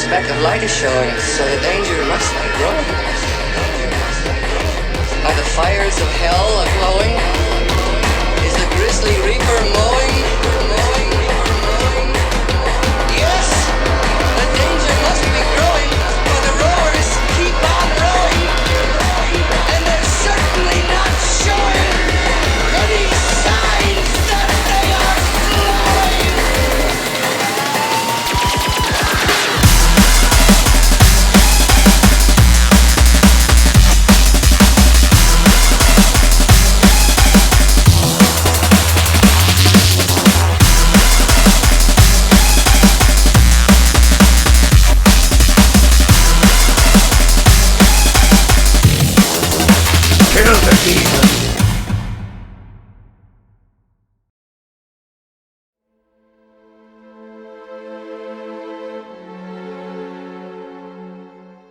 speck of light is showing, so the danger must be growing. Are the fires of hell a-glowing? Is the grisly reaper mowing? Yes! The danger must be growing, for the rowers keep on rowing. And they're certainly not showing any signs that they are flowing!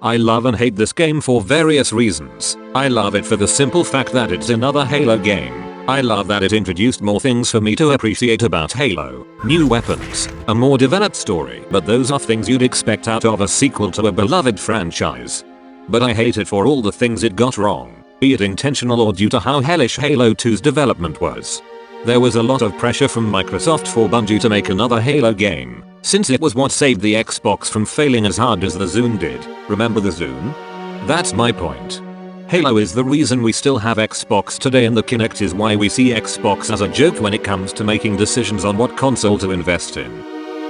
I love and hate this game for various reasons. I love it for the simple fact that it's another Halo game. I love that it introduced more things for me to appreciate about Halo. New weapons, a more developed story, but those are things you'd expect out of a sequel to a beloved franchise. But I hate it for all the things it got wrong, be it intentional or due to how hellish Halo 2's development was. There was a lot of pressure from Microsoft for Bungie to make another Halo game, since it was what saved the Xbox from failing as hard as the Zune did. Remember the Zune? That's my point. Halo is the reason we still have Xbox today, and the Kinect is why we see Xbox as a joke when it comes to making decisions on what console to invest in.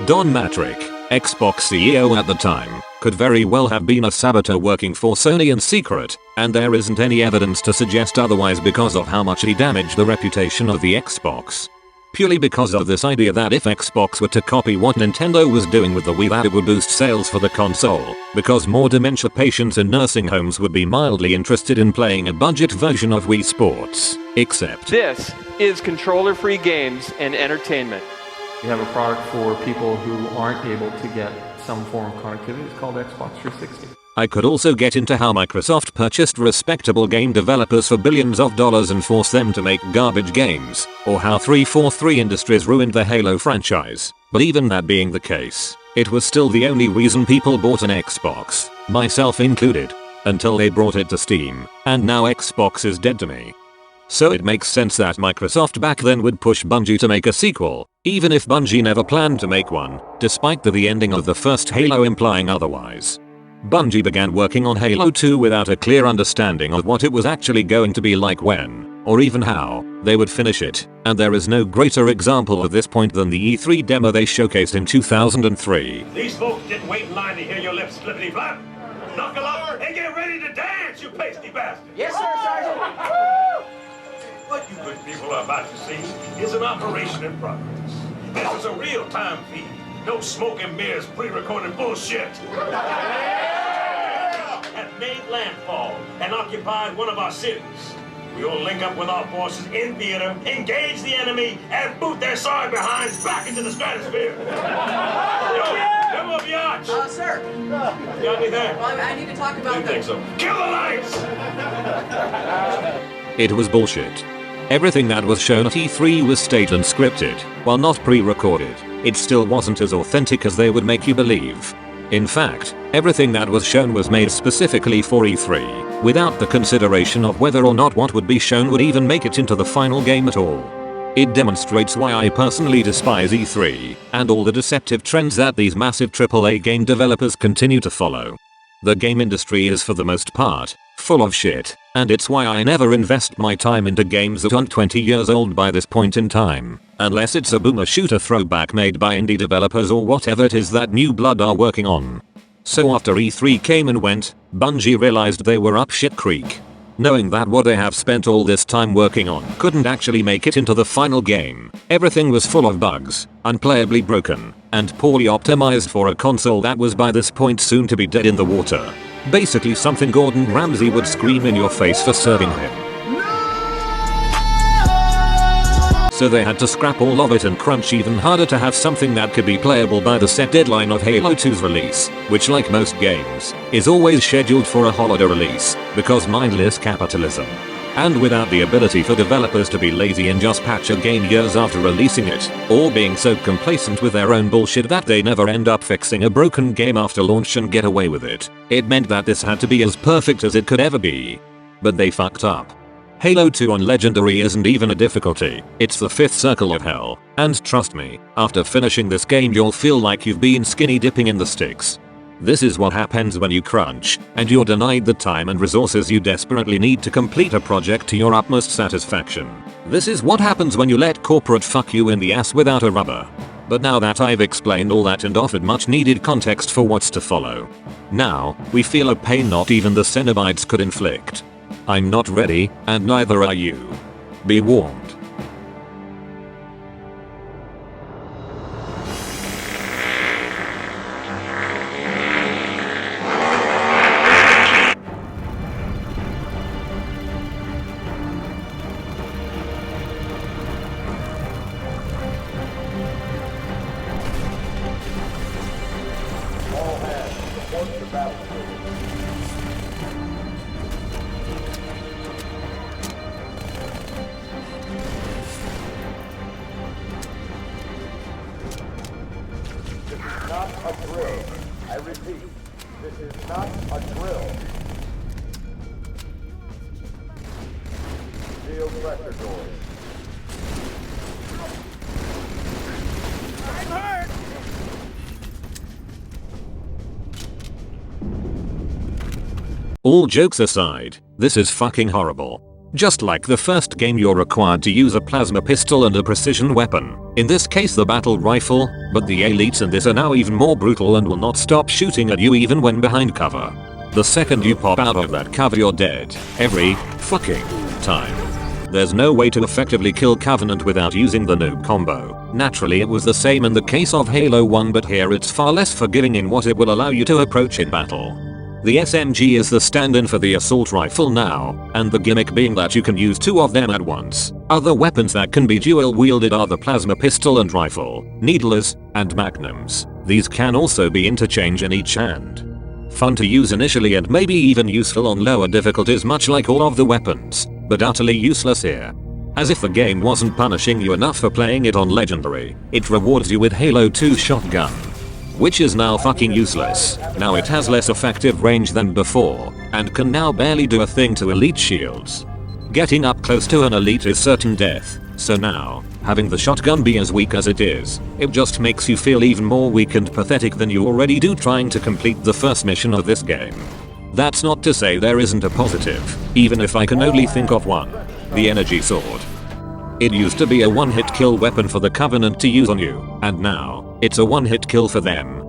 Don Matrick, Xbox CEO at the time, could very well have been a saboteur working for Sony in secret, and there isn't any evidence to suggest otherwise because of how much he damaged the reputation of the Xbox. Purely because of this idea that if Xbox were to copy what Nintendo was doing with the Wii, that it would boost sales for the console, because more dementia patients in nursing homes would be mildly interested in playing a budget version of Wii Sports. Except this is controller-free games and entertainment. We have a product for people who aren't able to get some form of connectivity. It's called Xbox 360. I could also get into how Microsoft purchased respectable game developers for billions of dollars and forced them to make garbage games, or how 343 Industries ruined the Halo franchise. But even that being the case, it was still the only reason people bought an Xbox, myself included, until they brought it to Steam, and now Xbox is dead to me. So it makes sense that Microsoft back then would push Bungie to make a sequel, even if Bungie never planned to make one, despite the ending of the first Halo implying otherwise. Bungie began working on Halo 2 without a clear understanding of what it was actually going to be like when, or even how, they would finish it, and there is no greater example of this point than the E3 demo they showcased in 2003. These folks didn't wait in line to hear your lips flippity flap. Knuckle up and get ready to dance, you pasty bastard. Yes, sir, Sergeant. What you good people are about to see is an operation in progress. This is a real-time feed. No smoke and mirrors pre-recorded bullshit. Have made landfall and occupied one of our cities. We will link up with our forces in theater, engage the enemy, and boot their sorry behinds back into the stratosphere. Come on, Biatch. Sir. You got anything? Well, I need to talk about You think so? Kill the lights! It was bullshit. Everything that was shown at E3 was staged and scripted, while not pre-recorded. It still wasn't as authentic as they would make you believe. In fact, everything that was shown was made specifically for E3, without the consideration of whether or not what would be shown would even make it into the final game at all. It demonstrates why I personally despise E3, and all the deceptive trends that these massive AAA game developers continue to follow. The game industry is for the most part full of shit, and it's why I never invest my time into games that aren't 20 years old by this point in time, unless it's a boomer shooter throwback made by indie developers or whatever it is that New Blood are working on. So after E3 came and went, Bungie realized they were up shit creek. Knowing that what they have spent all this time working on couldn't actually make it into the final game. Everything was full of bugs, unplayably broken, and poorly optimized for a console that was by this point soon to be dead in the water. Basically something Gordon Ramsay would scream in your face for serving him. So they had to scrap all of it and crunch even harder to have something that could be playable by the set deadline of Halo 2's release, which like most games, is always scheduled for a holiday release, because mindless capitalism. and without the ability for developers to be lazy and just patch a game years after releasing it, or being so complacent with their own bullshit that they never end up fixing a broken game after launch and get away with it, it meant that this had to be as perfect as it could ever be. But they fucked up. Halo 2 on Legendary isn't even a difficulty, it's the 5th circle of hell, and trust me, after finishing this game you'll feel like you've been skinny dipping in the sticks. This is what happens when you crunch, and you're denied the time and resources you desperately need to complete a project to your utmost satisfaction. This is what happens when you let corporate fuck you in the ass without a rubber. But now that I've explained all that and offered much needed context for what's to follow, now, we feel a pain not even the Cenobites could inflict. I'm not ready, and neither are you. Be warned. Not a drill. I repeat, this is not a drill. Steel pressure doors. I'm hurt! All jokes aside, this is fucking horrible. Just like the first game, you're required to use a plasma pistol and a precision weapon, in this case the battle rifle, but the elites in this are now even more brutal and will not stop shooting at you even when behind cover. The second you pop out of that cover you're dead, every fucking time. There's no way to effectively kill Covenant without using the noob combo. Naturally it was the same in the case of Halo 1, but here it's far less forgiving in what it will allow you to approach in battle. The SMG is the stand-in for the assault rifle now, and the gimmick being that you can use two of them at once. Other weapons that can be dual-wielded are the plasma pistol and rifle, needlers, and magnums. These can also be interchanged in each hand. Fun to use initially and maybe even useful on lower difficulties, much like all of the weapons, but utterly useless here. As if the game wasn't punishing you enough for playing it on Legendary, it rewards you with Halo 2 shotgun, which is now fucking useless. Now it has less effective range than before, and can now barely do a thing to elite shields. Getting up close to an elite is certain death, so now, having the shotgun be as weak as it is, it just makes you feel even more weak and pathetic than you already do trying to complete the first mission of this game. That's not to say there isn't a positive, even if I can only think of one. The energy sword. It used to be a one-hit kill weapon for the Covenant to use on you, and now, it's a one-hit kill for them.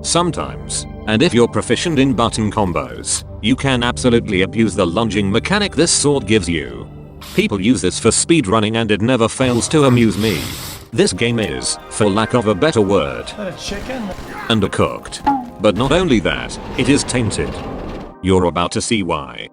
Sometimes, and if you're proficient in button combos, you can absolutely abuse the lunging mechanic this sword gives you. People use this for speedrunning and it never fails to amuse me. This game is, for lack of a better word, undercooked. But not only that, it is tainted. You're about to see why.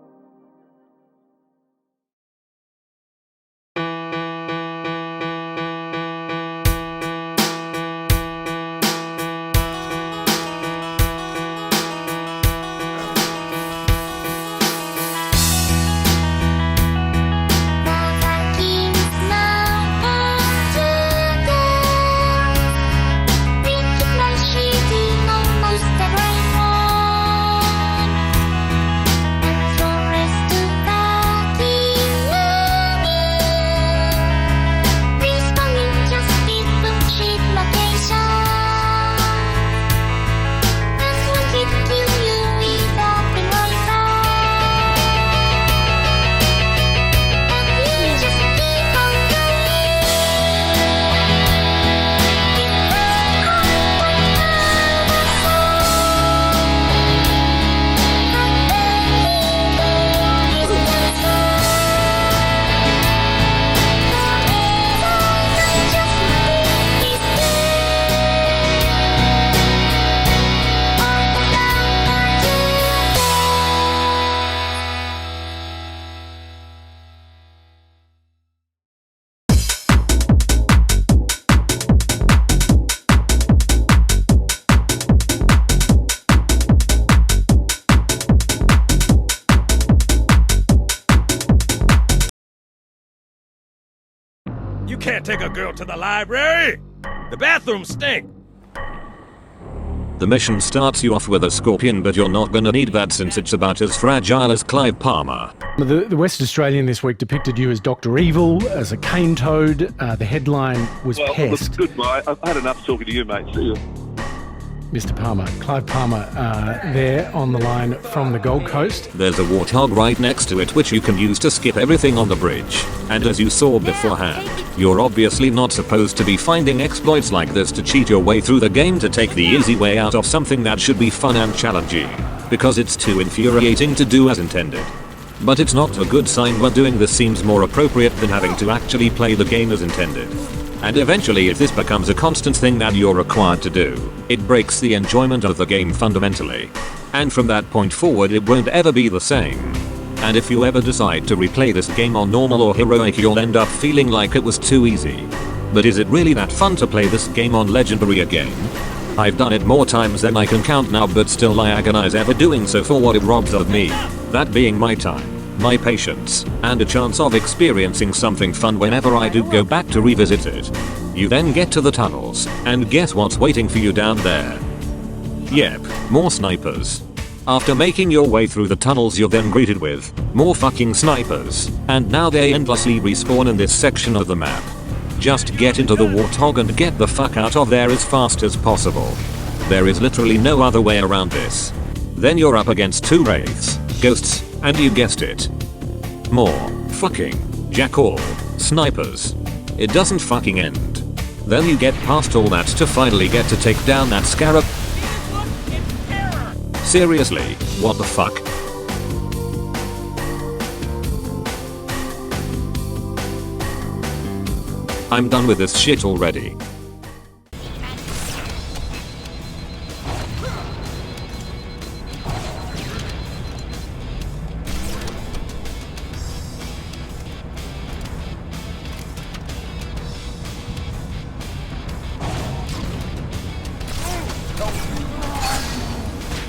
can't take a girl to the library. The bathrooms stink. The mission starts you off with a scorpion, but you're not gonna need that since it's about as fragile as Clive Palmer. The West Australian this week depicted you as Dr. Evil, as a cane toad. The headline was Pest. Look, goodbye. I've had enough talking to you, mate. See you. Mr. Palmer, Clive Palmer, there on the line from the Gold Coast. There's a warthog right next to it which you can use to skip everything on the bridge. And as you saw beforehand, you're obviously not supposed to be finding exploits like this to cheat your way through the game to take the easy way out of something that should be fun and challenging, because it's too infuriating to do as intended. But it's not a good sign when doing this seems more appropriate than having to actually play the game as intended. And eventually, if this becomes a constant thing that you're required to do, it breaks the enjoyment of the game fundamentally. And from that point forward it won't ever be the same. And if you ever decide to replay this game on normal or heroic, you'll end up feeling like it was too easy. But is it really that fun to play this game on legendary again? I've done it more times than I can count now, but still I agonize ever doing so for what it robs of me. That being my time, my patience, and a chance of experiencing something fun whenever I do go back to revisit it. You then get to the tunnels, and guess what's waiting for you down there? Yep, more snipers. After making your way through the tunnels, you're then greeted with more fucking snipers, and now they endlessly respawn in this section of the map. Just get into the warthog and get the fuck out of there as fast as possible. There is literally no other way around this. Then you're up against two wraiths, ghosts, and you guessed it, more fucking jackal snipers. It doesn't fucking end. Then you get past all that to finally get to take down that scarab. Seriously, what the fuck? I'm done with this shit already.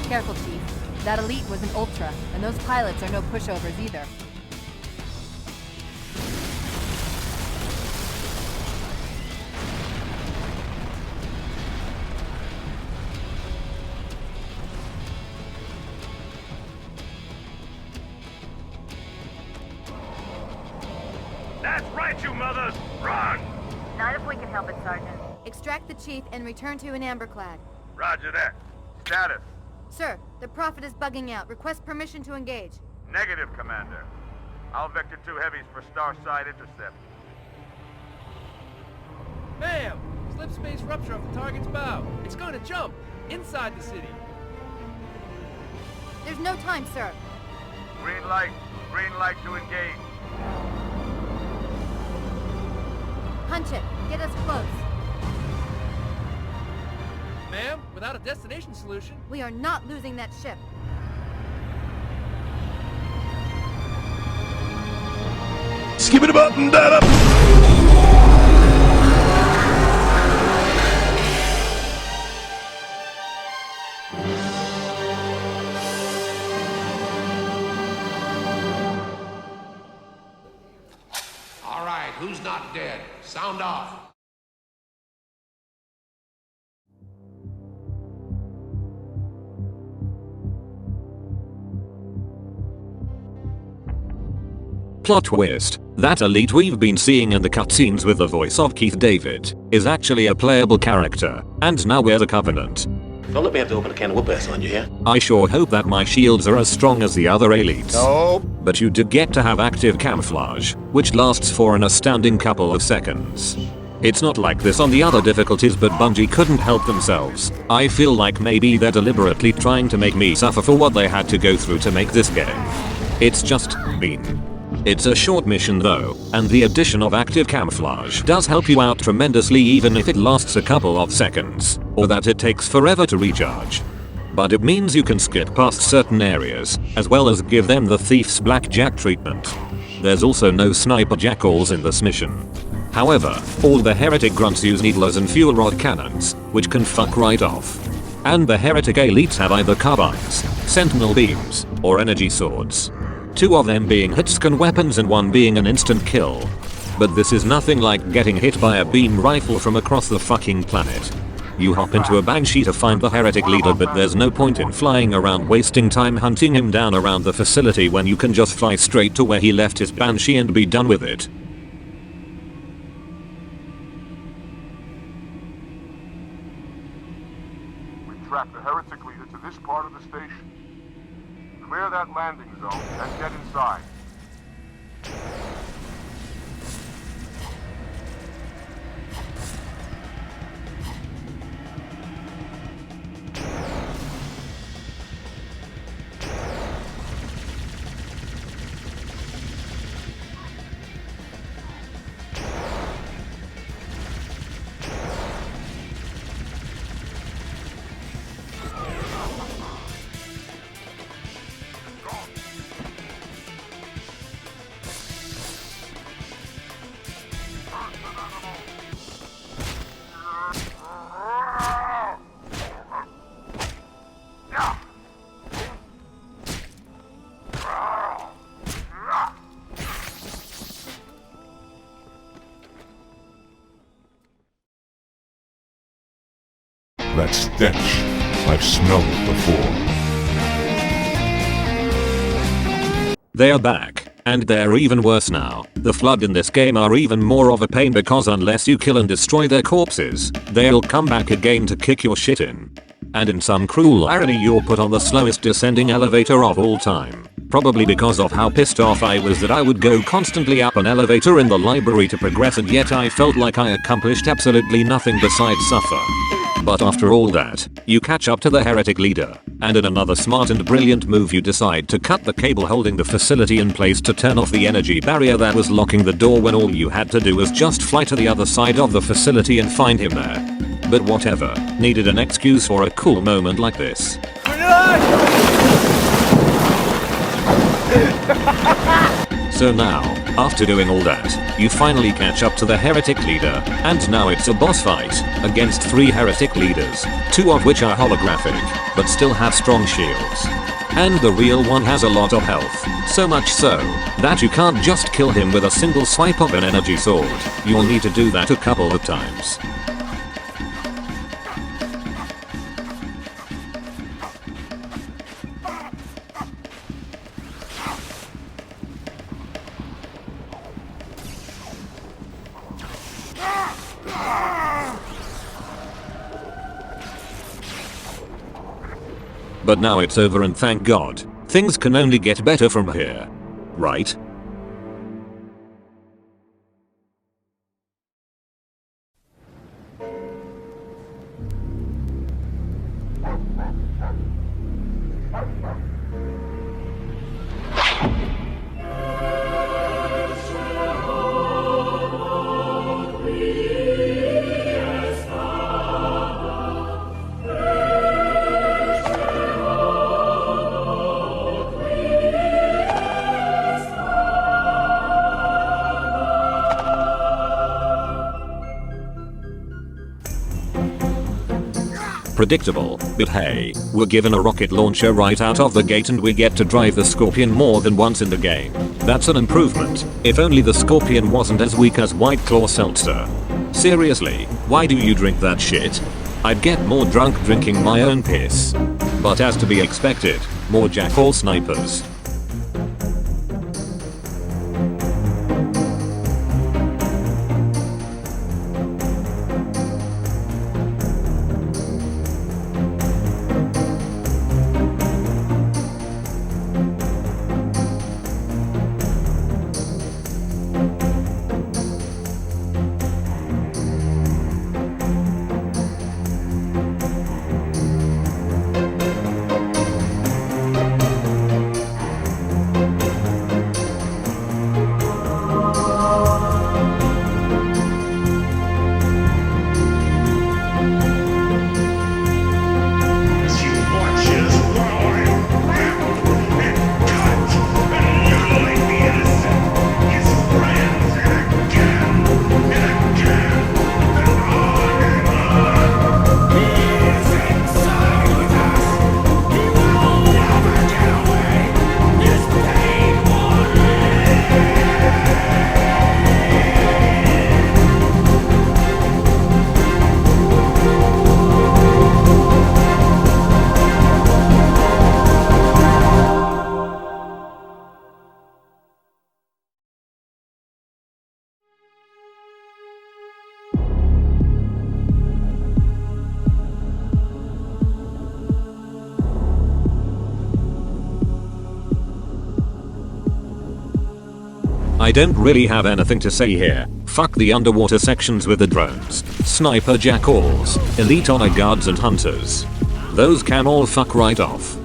Careful, Chief. That elite was an ultra, and those pilots are no pushovers either. That's right, you mothers! Run! Not if we can help it, Sergeant. Extract the Chief and return to an amberclad. Roger that. Status. Sir, the Prophet is bugging out. Request permission to engage. Negative, Commander. I'll vector 2 heavies for Starside intercept. Bam! Slip space rupture off the target's bow. It's going to jump inside the city. There's no time, sir. Green light. Green light to engage. Hunch it. Get us close. Ma'am, without a destination solution. We are not losing that ship. Skip it up and down up. All right, who's not dead? Sound off. Plot twist, that elite we've been seeing in the cutscenes with the voice of Keith David is actually a playable character, and now we're the Covenant. Don't let me have to open a can of whoop-ass on you here. I sure hope that my shields are as strong as the other elites. No. But you do get to have active camouflage, which lasts for an astounding couple of seconds. It's not like this on the other difficulties, but Bungie couldn't help themselves. I feel like maybe they're deliberately trying to make me suffer for what they had to go through to make this game. It's just mean. It's a short mission though, and the addition of active camouflage does help you out tremendously, even if it lasts a couple of seconds, or that it takes forever to recharge. But it means you can skip past certain areas, as well as give them the thief's blackjack treatment. There's also no sniper jackals in this mission. However, all the heretic grunts use needlers and fuel rod cannons, which can fuck right off. And the heretic elites have either carbines, sentinel beams, or energy swords. 2 of them being hitscan weapons and 1 being an instant kill. But this is nothing like getting hit by a beam rifle from across the fucking planet. You hop into a Banshee to find the heretic leader, but there's no point in flying around wasting time hunting him down around the facility when you can just fly straight to where he left his Banshee and be done with it. We track the heretic leader to this part of the station. Clear that landing zone and get inside. That stench, I've smelled it before. They are back, and they're even worse now. The Flood in this game are even more of a pain because unless you kill and destroy their corpses, they'll come back again to kick your shit in. And in some cruel irony, you're put on the slowest descending elevator of all time. Probably because of how pissed off I was that I would go constantly up an elevator in the library to progress, and yet I felt like I accomplished absolutely nothing besides suffer. But after all that, you catch up to the heretic leader, and in another smart and brilliant move you decide to cut the cable holding the facility in place to turn off the energy barrier that was locking the door when all you had to do was just fly to the other side of the facility and find him there. But whatever, needed an excuse for a cool moment like this. So now, after doing all that, you finally catch up to the heretic leader, and now it's a boss fight against 3 heretic leaders, 2 of which are holographic, but still have strong shields. And the real one has a lot of health, so much so that you can't just kill him with a single swipe of an energy sword. You'll need to do that a couple of times. But now it's over, and thank God. Things can only get better from here. Right? Predictable, but hey, we're given a rocket launcher right out of the gate and we get to drive the Scorpion more than once in the game. That's an improvement. If only the Scorpion wasn't as weak as White Claw Seltzer. Seriously, why do you drink that shit? I'd get more drunk drinking my own piss. But as to be expected, more jackal snipers. I don't really have anything to say here. Fuck the underwater sections with the drones, sniper jackals, elite honor guards and hunters. Those can all fuck right off.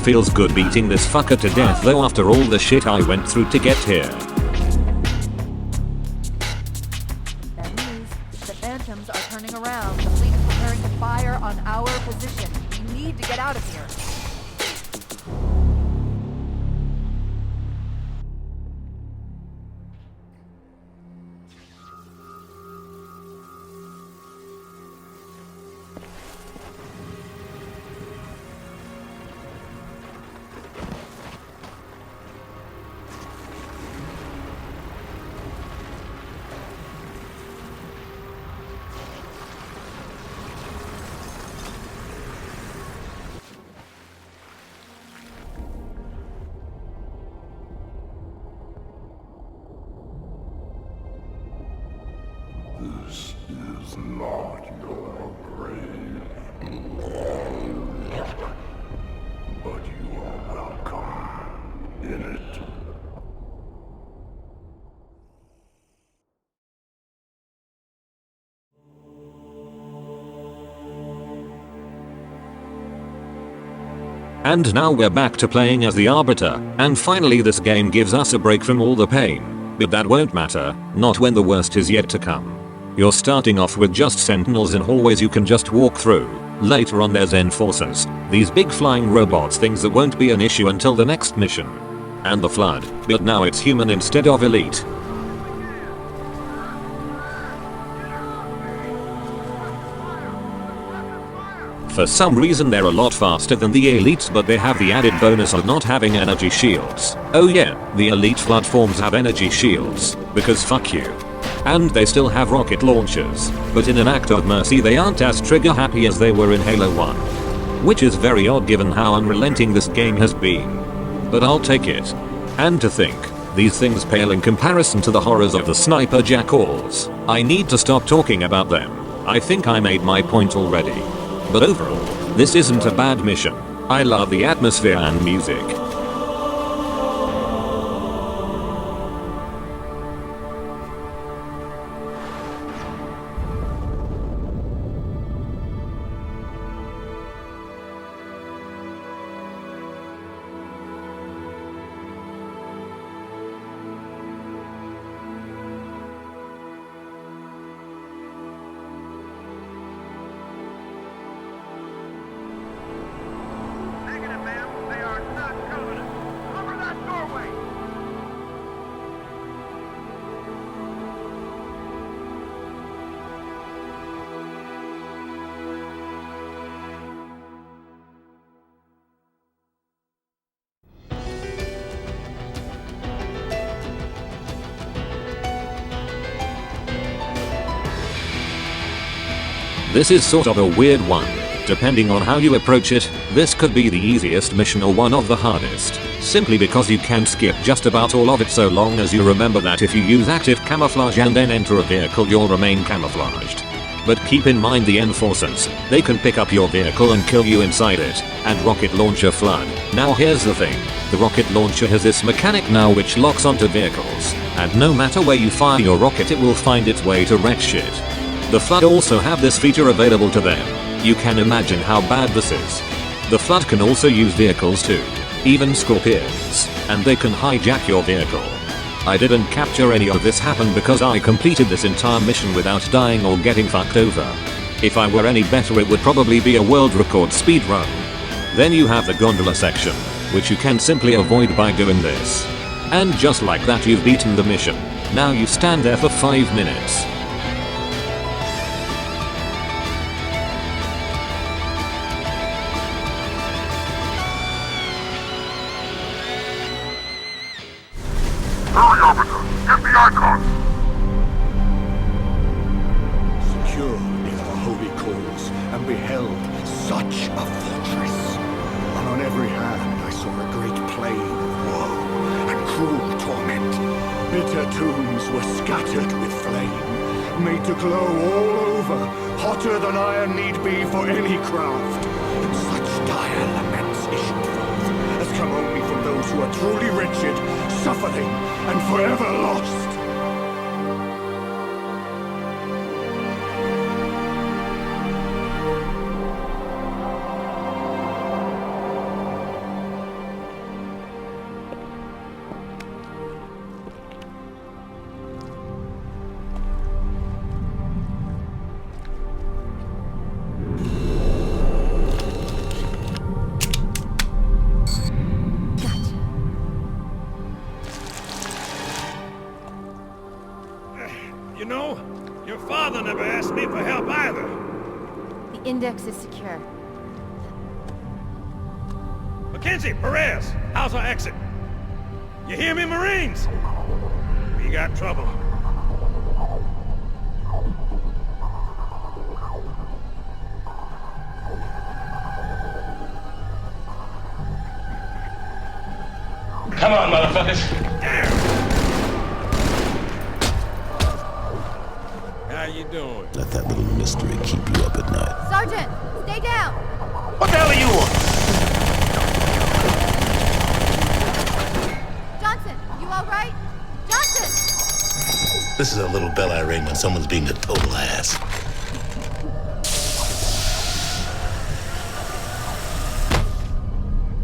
Feels good beating this fucker to death though after all the shit I went through to get here. Bad news. The Phantoms are turning around. The fleet is preparing to fire on our position. We need to get out of here. This is not your grave, but you are welcome in it. And now we're back to playing as the Arbiter, and finally this game gives us a break from all the pain. But that won't matter, not when the worst is yet to come. You're starting off with just sentinels in hallways you can just walk through. Later on there's enforcers, these big flying robots things that won't be an issue until the next mission. And the Flood, but now it's human instead of elite. For some reason they're a lot faster than the elites, but they have the added bonus of not having energy shields. Oh yeah, the elite Flood forms have energy shields, because fuck you. And they still have rocket launchers, but in an act of mercy they aren't as trigger happy as they were in Halo 1. Which is very odd given how unrelenting this game has been. But I'll take it. And to think, these things pale in comparison to the horrors of the sniper jackals. I need to stop talking about them. I think I made my point already. But overall, this isn't a bad mission. I love the atmosphere and music. This is sort of a weird one. Depending on how you approach it, this could be the easiest mission or one of the hardest, simply because you can skip just about all of it so long as you remember that if you use active camouflage and then enter a vehicle you'll remain camouflaged. But keep in mind the enforcers, they can pick up your vehicle and kill you inside it, and rocket launcher Flood. Now here's the thing, the rocket launcher has this mechanic now which locks onto vehicles, and no matter where you fire your rocket it will find its way to wreck shit. The Flood also have this feature available to them. You can imagine how bad this is. The Flood can also use vehicles too, even scorpions, and they can hijack your vehicle. I didn't capture any of this happen because I completed this entire mission without dying or getting fucked over. If I were any better it would probably be a world record speedrun. Then you have the gondola section, which you can simply avoid by doing this. And just like that you've beaten the mission. Now you stand there for 5 minutes. Hurry, Arbiter! Get the icon! Secure is the holy cause, and beheld beheld such a fortress. And on every hand I saw a great plain of woe and cruel torment. Bitter tombs were scattered with flame, made to glow all over, hotter than iron need be for any craft. And such dire laments issued forth as come only from those who are truly wretched, suffering, and forever lost. You know, your father never asked me for help either. The index is secure. Mackenzie, Perez, how's our exit? You hear me, Marines? We got trouble. Come on, motherfuckers. How you doing? Let that little mystery keep you up at night. Sergeant, stay down! What the hell are you on? Johnson, you all right? Johnson! This is a little bell I ring when someone's being a total ass.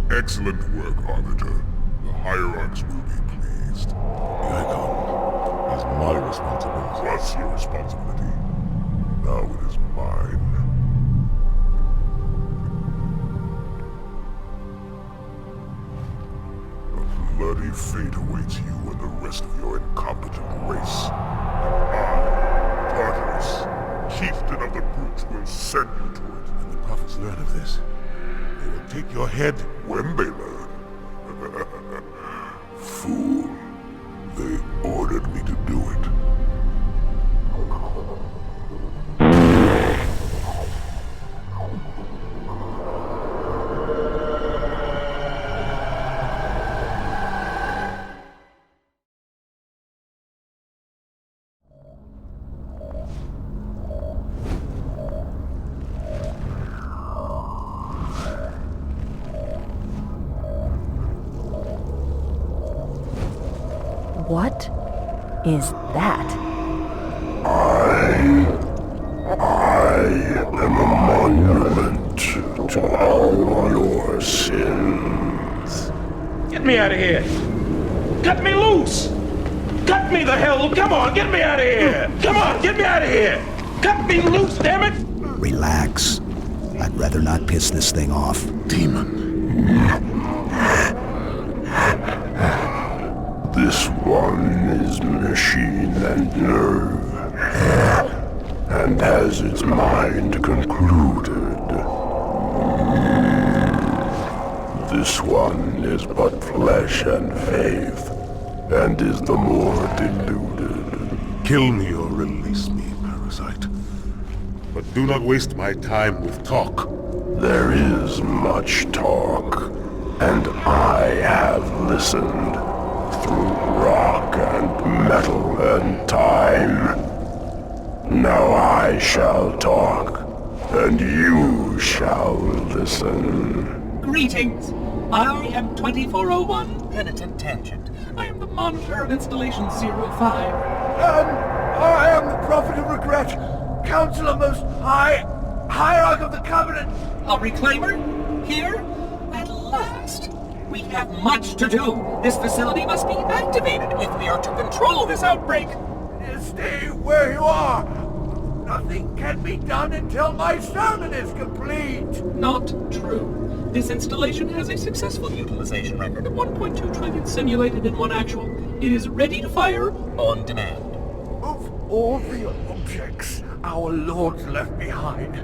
Excellent work, Arbiter. The Hierarchs will be pleased. The Icon is my responsibility. What's your responsibility? Now it is mine. A bloody fate awaits you and the rest of your incompetent race. And I, Tartarus, chieftain of the brutes, will send you to it. And the prophets learn of this. They will take your head when they learn. Fool. They ordered me to do it. What is that? I am a monument to all your sins. Get me out of here. Cut me loose. Cut me the hell. Come on, get me out of here. Come on, get me out of here. Cut me loose, damn it. Relax. I'd rather not piss this thing off. Demon. This one is machine and nerve, and has its mind concluded. This one is but flesh and faith, and is the more deluded. Kill me or release me, parasite. But do not waste my time with talk. There is much talk, and I have listened. Through rock and metal and time. Now I shall talk, and you shall listen. Greetings. I am 2401, Penitent Tangent. I am the monitor of Installation 05. And I am the Prophet of Regret, Counselor Most High, Hierarch of the Covenant. A reclaimer? Here? At last. We have much to do. This facility must be activated if we are to control this outbreak. Stay where you are. Nothing can be done until my sermon is complete. Not true. This installation has a successful utilization record of 1.2 trillion simulated and 1 actual. It is ready to fire on demand. Of all the objects our lords left behind,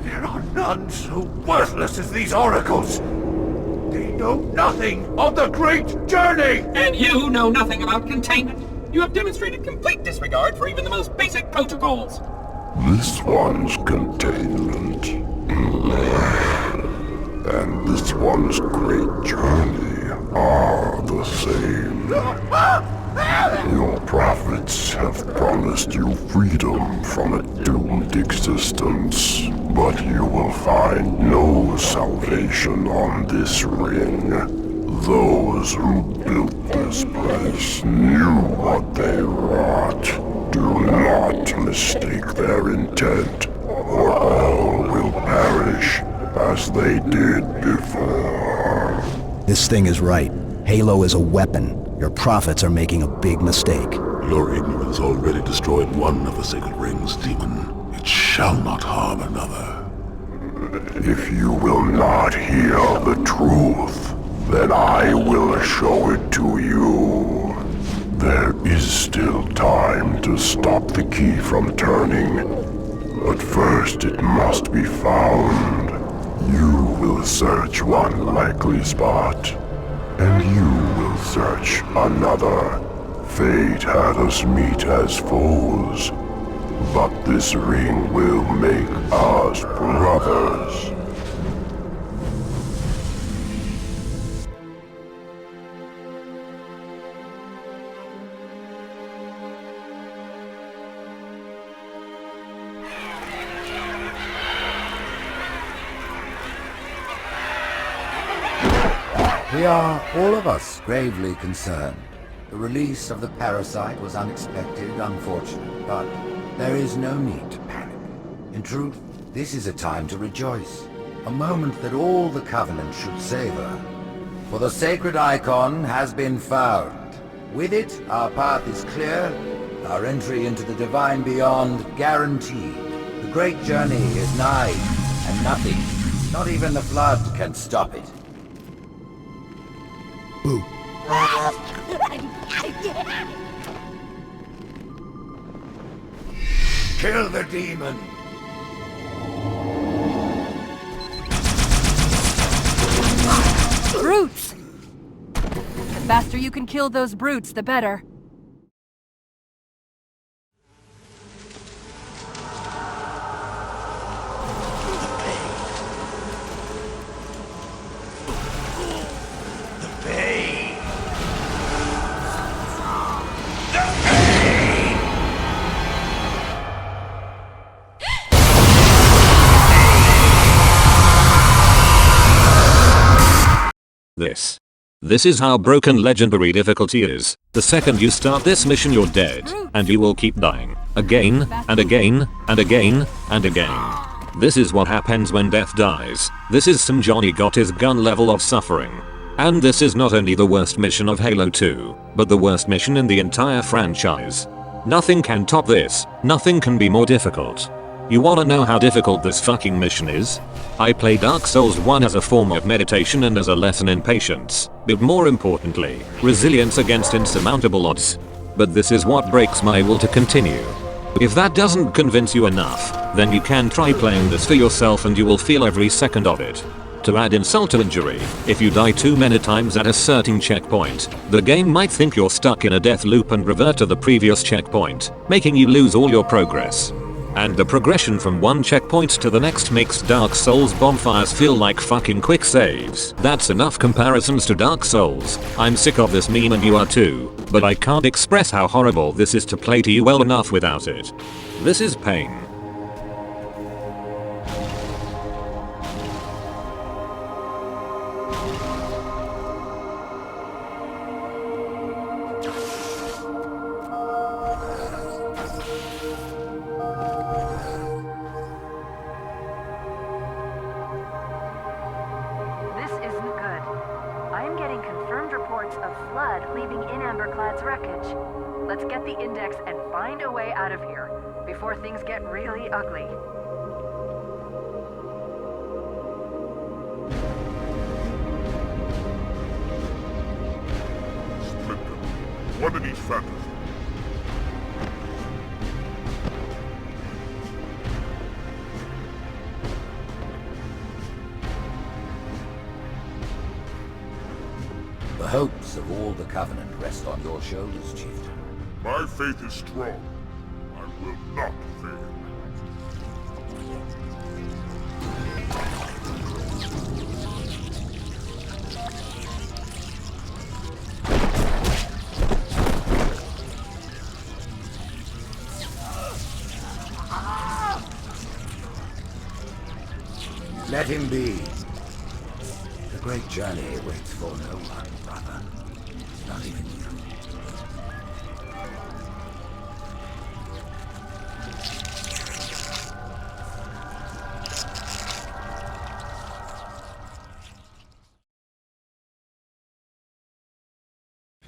there are none so worthless as these oracles. They know nothing of the great journey! And you know nothing about containment. You have demonstrated complete disregard for even the most basic protocols. This one's containment. And this one's great journey are the same. Your prophets have promised you freedom from a doomed existence, but you will find no salvation on this ring. Those who built this place knew what they wrought. Do not mistake their intent, or all will perish as they did before. This thing is right. Halo is a weapon. Your prophets are making a big mistake. Your ignorance already destroyed one of the sacred rings, demon. It shall not harm another. If you will not hear the truth, then I will show it to you. There is still time to stop the key from turning, but first it must be found. You will search one likely spot, and you will search another. Fate had us meet as foes, but this ring will make us brothers. We are, all of us, gravely concerned. The release of the parasite was unexpected, unfortunate, but there is no need to panic. In truth, this is a time to rejoice. A moment that all the Covenant should savor. For the sacred icon has been found. With it, our path is clear, our entry into the divine beyond guaranteed. The great journey is nigh, and nothing, not even the flood, can stop it. Boo. Kill the demon! Brutes! The faster you can kill those brutes, the better. This is how broken legendary difficulty is. The second you start this mission you're dead, and you will keep dying. Again, and again, and again, and again. This is what happens when death dies. This is some Johnny got his gun level of suffering. And this is not only the worst mission of Halo 2, but the worst mission in the entire franchise. Nothing can top this, nothing can be more difficult. You wanna know how difficult this fucking mission is? I play Dark Souls 1 as a form of meditation and as a lesson in patience, but more importantly, resilience against insurmountable odds. But this is what breaks my will to continue. If that doesn't convince you enough, then you can try playing this for yourself and you will feel every second of it. To add insult to injury, if you die too many times at a certain checkpoint, the game might think you're stuck in a death loop and revert to the previous checkpoint, making you lose all your progress. And the progression from one checkpoint to the next makes Dark Souls bonfires feel like fucking quick saves. That's enough comparisons to Dark Souls. I'm sick of this meme and you are too, but I can't express how horrible this is to play to you well enough without it. This is pain. Let's get the index and find a way out of here before things get really ugly. Splinter, one in each phantom. The hopes of all the Covenant rest on your shoulders, Chieftain. My faith is strong. I will not fail. Let him be. The great journey waits for no one, brother. Not even you.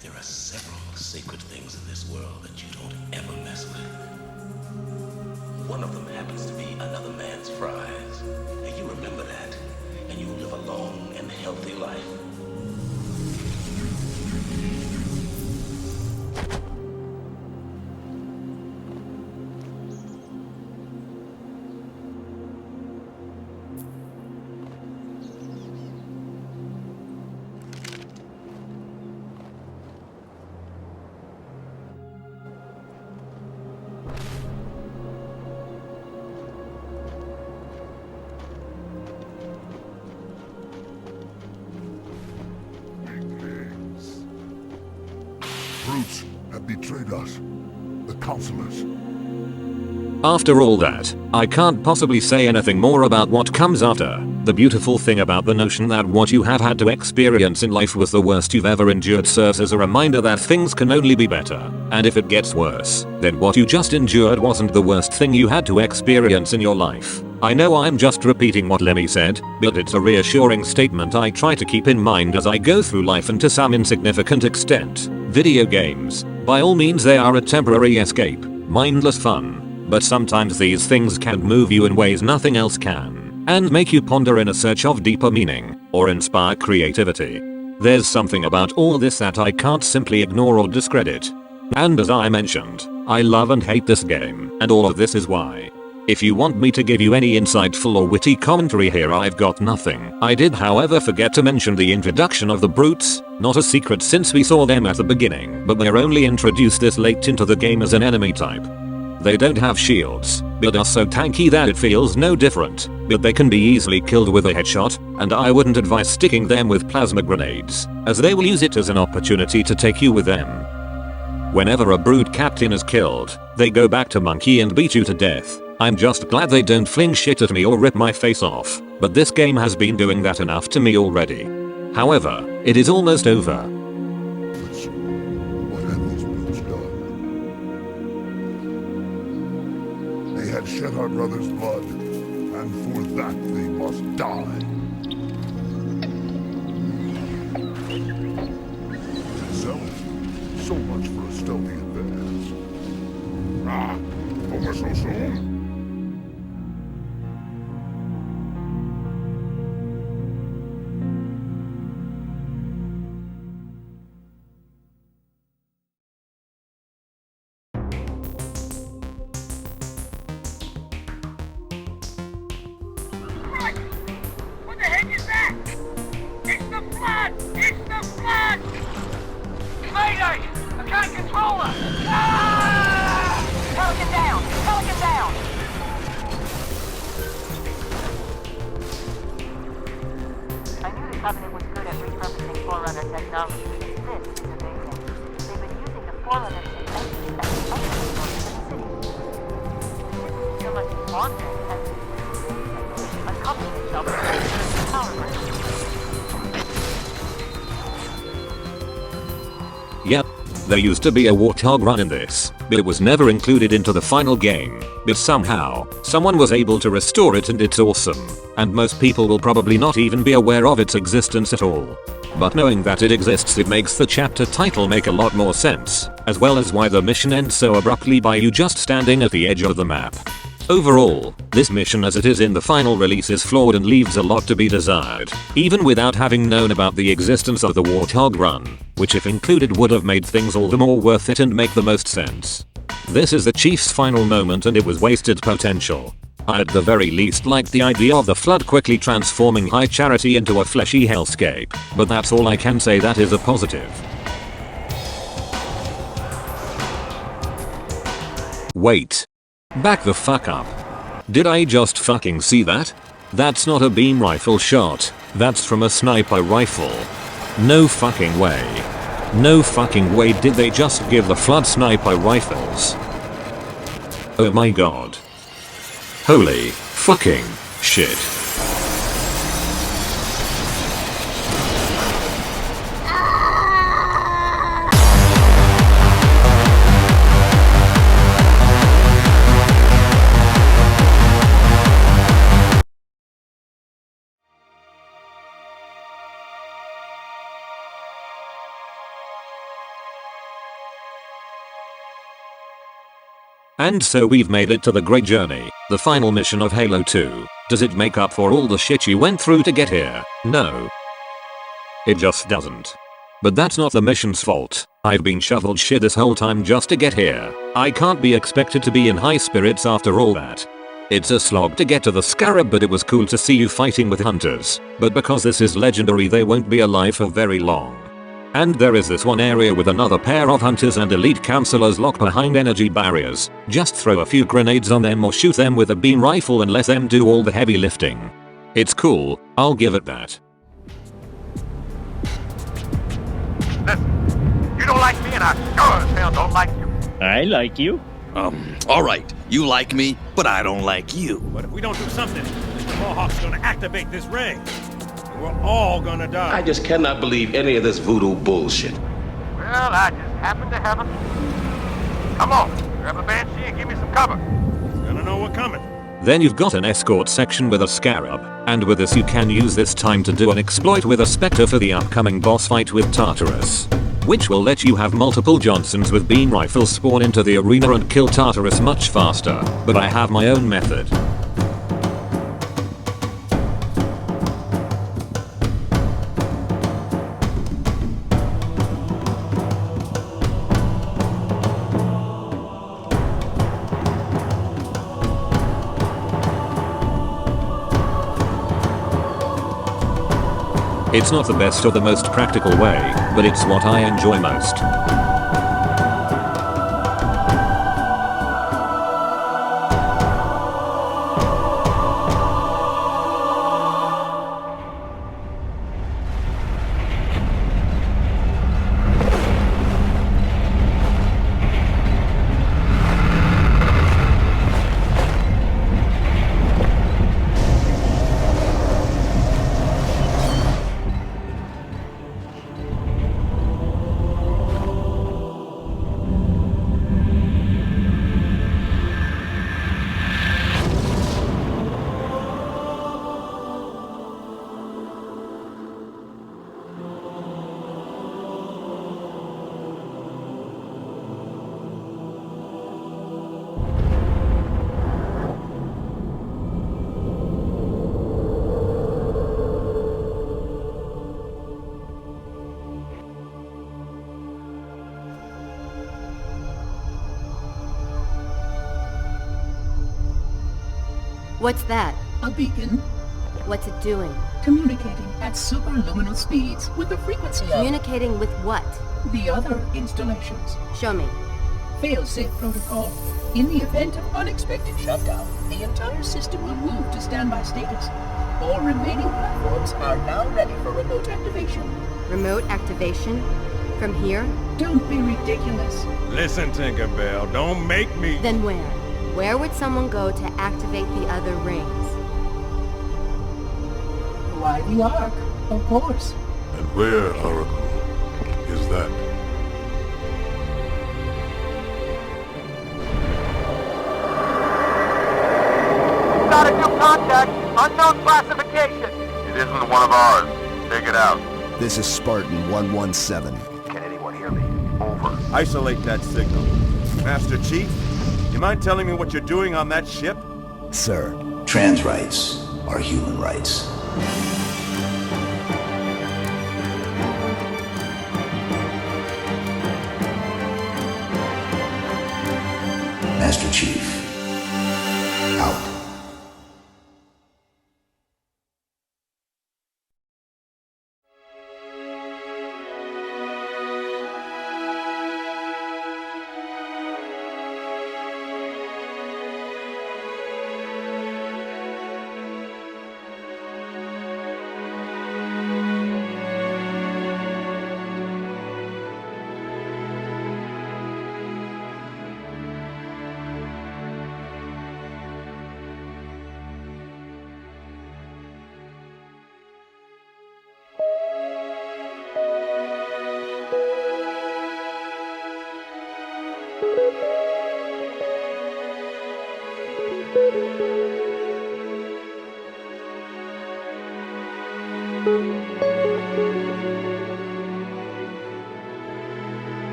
There are several sacred things in this world that you don't ever mess with. One of them happens to be another man's fries. And you remember that, and you will live a long and healthy life. Brutes have betrayed us. The counselors. After all that, I can't possibly say anything more about what comes after. The beautiful thing about the notion that what you have had to experience in life was the worst you've ever endured serves as a reminder that things can only be better. And if it gets worse, then what you just endured wasn't the worst thing you had to experience in your life. I know I'm just repeating what Lemmy said, but it's a reassuring statement I try to keep in mind as I go through life, and to some insignificant extent, video games, by all means, they are a temporary escape, mindless fun, but sometimes these things can move you in ways nothing else can, and make you ponder in a search of deeper meaning, or inspire creativity. There's something about all this that I can't simply ignore or discredit. And as I mentioned, I love and hate this game, and all of this is why. If you want me to give you any insightful or witty commentary here, I've got nothing. I did however forget to mention the introduction of the brutes, not a secret since we saw them at the beginning, but they're only introduced this late into the game as an enemy type. They don't have shields, but are so tanky that it feels no different, but they can be easily killed with a headshot, and I wouldn't advise sticking them with plasma grenades, as they will use it as an opportunity to take you with them. Whenever a brute captain is killed, they go back to monkey and beat you to death. I'm just glad they don't fling shit at me or rip my face off, but this game has been doing that enough to me already. However, it is almost over. What have these brutes done? They had shed our brother's blood, and for that they must die. So much for a stealthy advance. Ah, over so soon? What the heck is that? It's the flood! It's the flood! Mayday! I can't control her! Ah! Pelican down! Pelican down! I knew the Covenant was good at repurposing Forerunner technology. This is amazing. They've been using the Forerunner technology as an upgrade for the city. So much launching and accomplished itself with the power grid. Yep, there used to be a Warthog run in this, but it was never included into the final game, but somehow, someone was able to restore it and it's awesome, and most people will probably not even be aware of its existence at all. But knowing that it exists, it makes the chapter title make a lot more sense, as well as why the mission ends so abruptly by you just standing at the edge of the map. Overall, this mission as it is in the final release is flawed and leaves a lot to be desired, even without having known about the existence of the Warthog run, which if included would have made things all the more worth it and make the most sense. This is the Chief's final moment and it was wasted potential. I at the very least liked the idea of the flood quickly transforming High Charity into a fleshy hellscape, but that's all I can say that is a positive. Wait. Back the fuck up. Did I just fucking see that? That's not a beam rifle shot, that's from a sniper rifle. No fucking way. No fucking way did they just give the flood sniper rifles. Oh my god. Holy fucking shit. And so we've made it to the great journey, the final mission of Halo 2. Does it make up for all the shit you went through to get here? No. It just doesn't. But that's not the mission's fault. I've been shoveled shit this whole time just to get here. I can't be expected to be in high spirits after all that. It's a slog to get to the scarab, but it was cool to see you fighting with hunters. But because this is legendary, they won't be alive for very long. And there is this one area with another pair of hunters and elite counselors locked behind energy barriers. Just throw a few grenades on them or shoot them with a beam rifle and let them do all the heavy lifting. It's cool, I'll give it that. Listen, you don't like me and I sure as hell don't like you. I like you. Alright, you like me, but I don't like you. But if we don't do something, Mr. Mohawk's gonna activate this ring. We're all gonna die. I just cannot believe any of this voodoo bullshit. Well, I just happen to have a... Come on, grab a banshee and give me some cover. He's gonna know we're coming. Then you've got an escort section with a scarab, and with this you can use this time to do an exploit with a Spectre for the upcoming boss fight with Tartarus. Which will let you have multiple Johnsons with beam rifles spawn into the arena and kill Tartarus much faster, but I have my own method. It's not the best or the most practical way, but it's what I enjoy most. What's that? A beacon. What's it doing? Communicating at superluminal speeds with the frequency of... Communicating with what? The other installations. Show me. Fail-safe protocol. In the event of unexpected shutdown, the entire system will move to standby status. All remaining platforms are now ready for remote activation. Remote activation? From here? Don't be ridiculous. Listen, Tinkerbell, don't make me... Then where? Where would someone go to activate the other rings? Why the Ark, of course. And where, Oracle, is that? Got a new contact, unknown classification. It isn't one of ours. Take it out. This is Spartan 117. Can anyone hear me? Over. Isolate that signal. Master Chief, you mind telling me what you're doing on that ship? Sir. Trans rights are human rights. Master Chief, out.